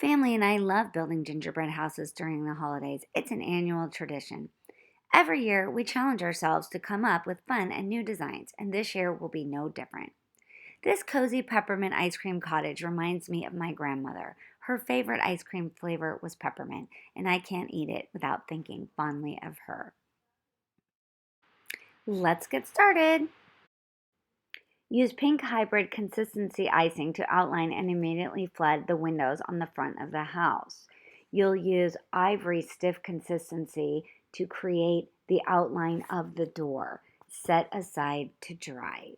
family and I love building gingerbread houses during the holidays. It's an annual tradition. Every year, we challenge ourselves to come up with fun and new designs, and this year will be no different. This cozy peppermint ice cream cottage reminds me of my grandmother. Her favorite ice cream flavor was peppermint, and I can't eat it without thinking fondly of her. Let's get started. Use pink hybrid consistency icing to outline and immediately flood the windows on the front of the house. You'll use ivory stiff consistency to create the outline of the door. Set aside to dry.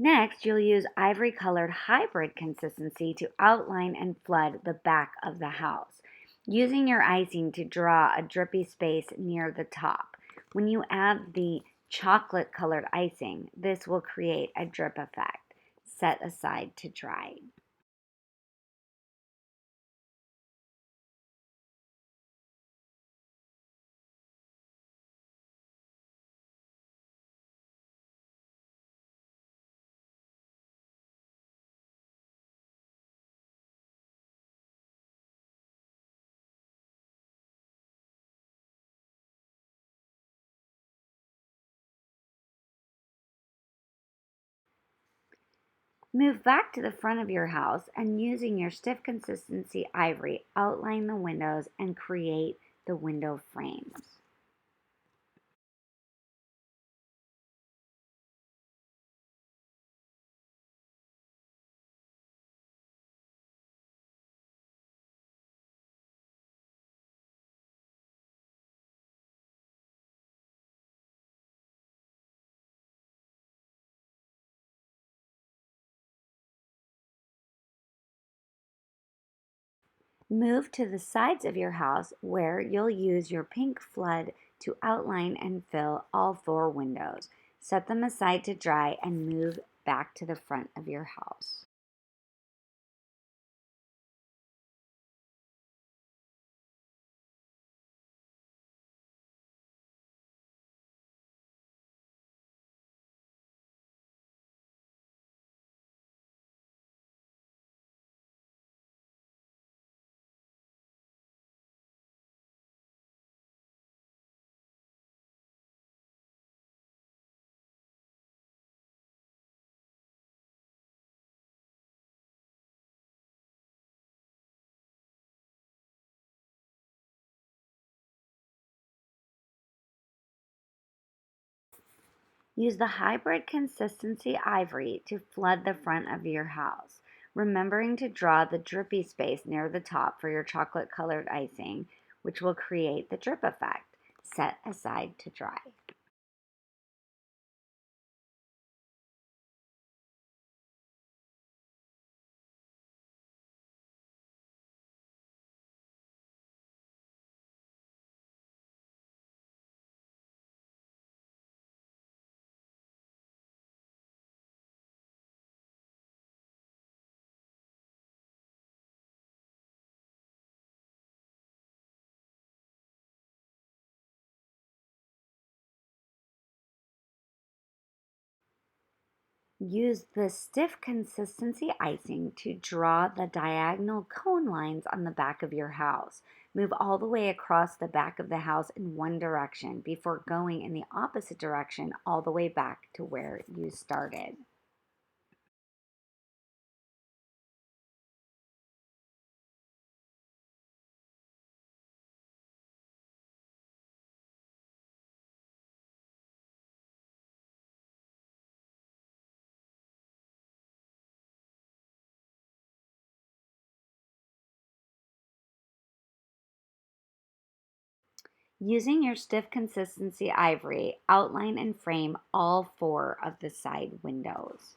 Next, you'll use ivory colored hybrid consistency to outline and flood the back of the house, using your icing to draw a drippy space near the top. When you add the chocolate colored icing, this will create a drip effect. Set aside to dry. Move back to the front of your house and using your stiff consistency ivory, outline the windows and create the window frames. Move to the sides of your house where you'll use your pink flood to outline and fill all four windows. Set them aside to dry and move back to the front of your house. Use the hybrid consistency ivory to flood the front of your house, remembering to draw the drippy space near the top for your chocolate colored icing, which will create the drip effect. Set aside to dry. Use the stiff consistency icing to draw the diagonal cone lines on the back of your house. Move all the way across the back of the house in one direction before going in the opposite direction all the way back to where you started. Using your stiff consistency ivory, outline and frame all four of the side windows.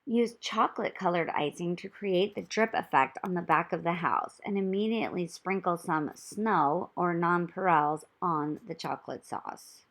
Use chocolate colored icing to create the drip effect on the back of the house and immediately sprinkle some snow or nonpareils on the chocolate sauce.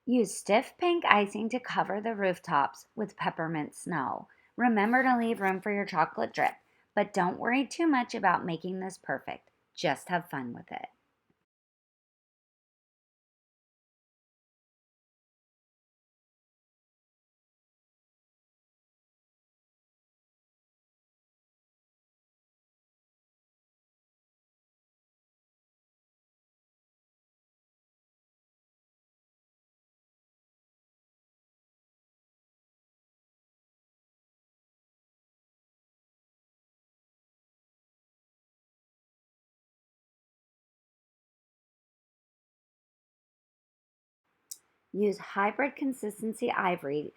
Use stiff pink icing to cover the rooftops with peppermint snow. Remember to leave room for your chocolate drip, but don't worry too much about making this perfect. Just have fun with it. Use hybrid consistency ivory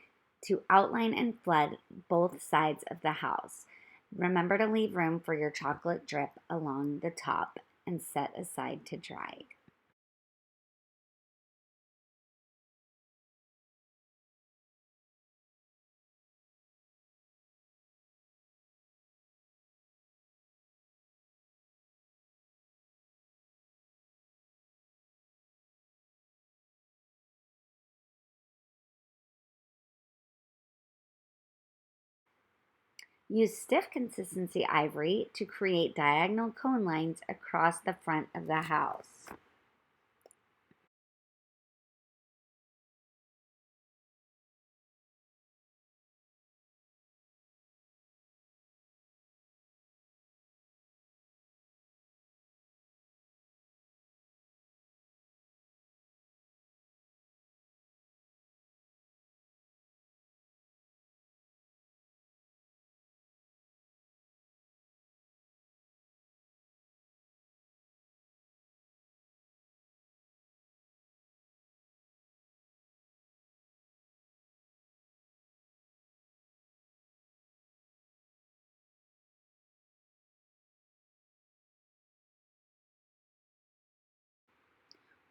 to outline and flood both sides of the house. Remember to leave room for your chocolate drip along the top and set aside to dry. Use stiff consistency ivory to create diagonal cone lines across the front of the house.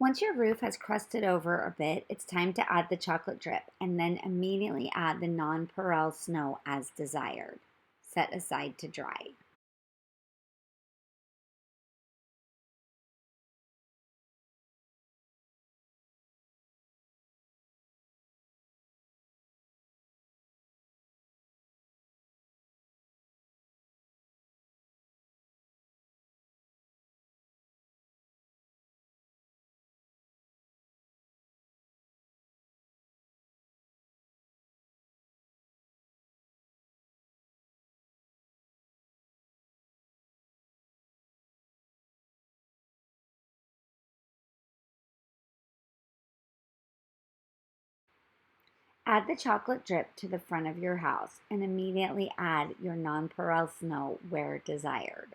Once your roof has crusted over a bit, it's time to add the chocolate drip and then immediately add the nonpareil snow as desired. Set aside to dry. Add the chocolate drip to the front of your house and immediately add your nonpareil snow where desired.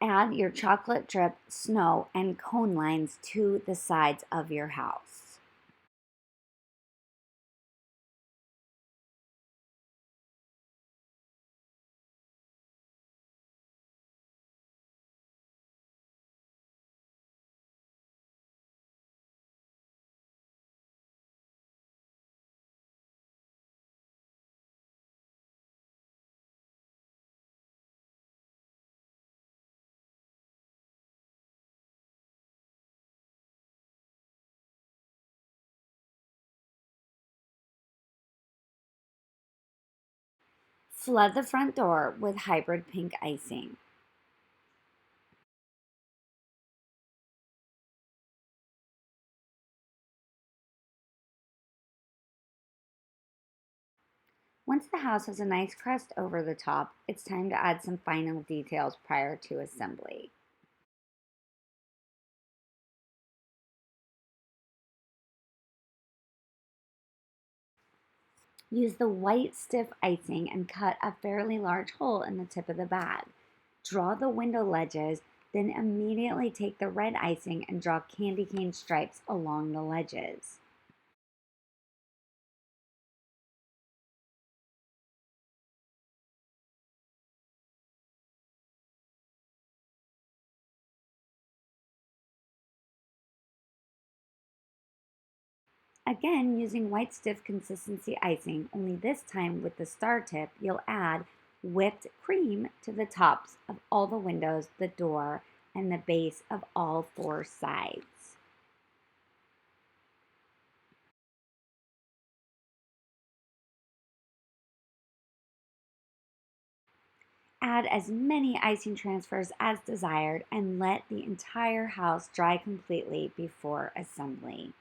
Add your chocolate drip, snow, and cone lines to the sides of your house. Flood the front door with hybrid pink icing. Once the house has a nice crust over the top, it's time to add some final details prior to assembly. Use the white stiff icing and cut a fairly large hole in the tip of the bag. Draw the window ledges, then immediately take the red icing and draw candy cane stripes along the ledges. Again, using white stiff consistency icing, only this time with the star tip, you'll add whipped cream to the tops of all the windows, the door, and the base of all four sides. Add as many icing transfers as desired and let the entire house dry completely before assembly.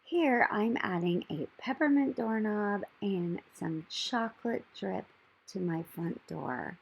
Here I'm adding a peppermint doorknob and some chocolate drip to my front door.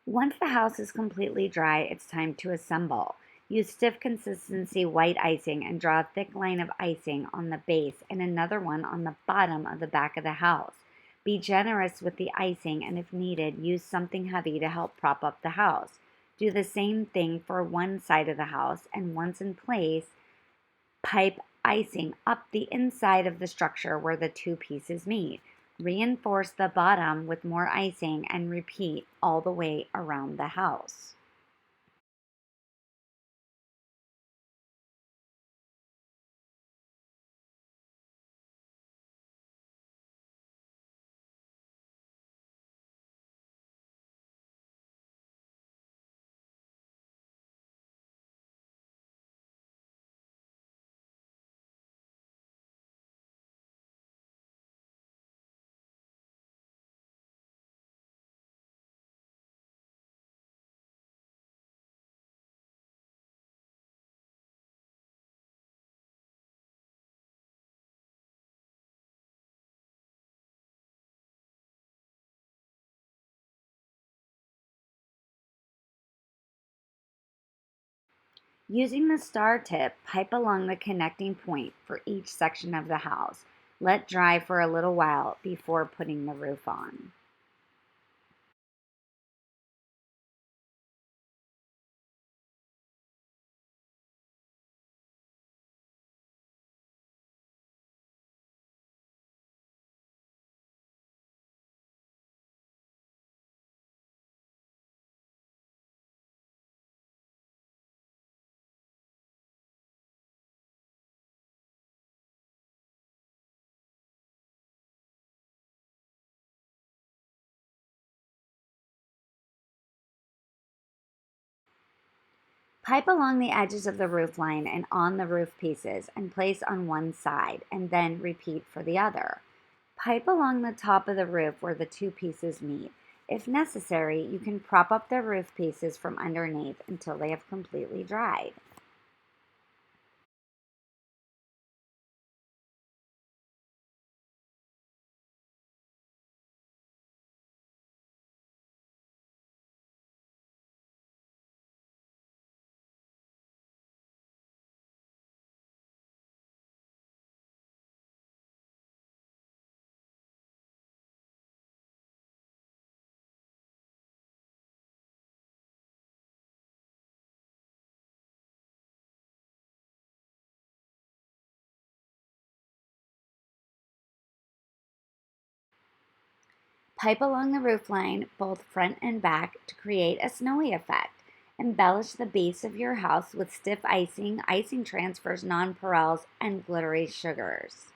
Once the house is completely dry, it's time to assemble. Use stiff consistency white icing and draw a thick line of icing on the base and another one on the bottom of the back of the house. Be generous with the icing and if needed, use something heavy to help prop up the house. Do the same thing for one side of the house and once in place, pipe icing up the inside of the structure where the two pieces meet. Reinforce the bottom with more icing and repeat all the way around the house. Using the star tip, pipe along the connecting point for each section of the house. Let dry for a little while before putting the roof on. Pipe along the edges of the roof line and on the roof pieces and place on one side and then repeat for the other. Pipe along the top of the roof where the two pieces meet. If necessary, you can prop up the roof pieces from underneath until they have completely dried. Pipe along the roofline, both front and back, to create a snowy effect. Embellish the base of your house with stiff icing, icing transfers, nonpareils, and glittery sugars.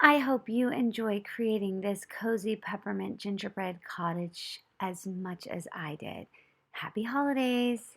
I hope you enjoy creating this cozy peppermint gingerbread cottage as much as I did. Happy holidays!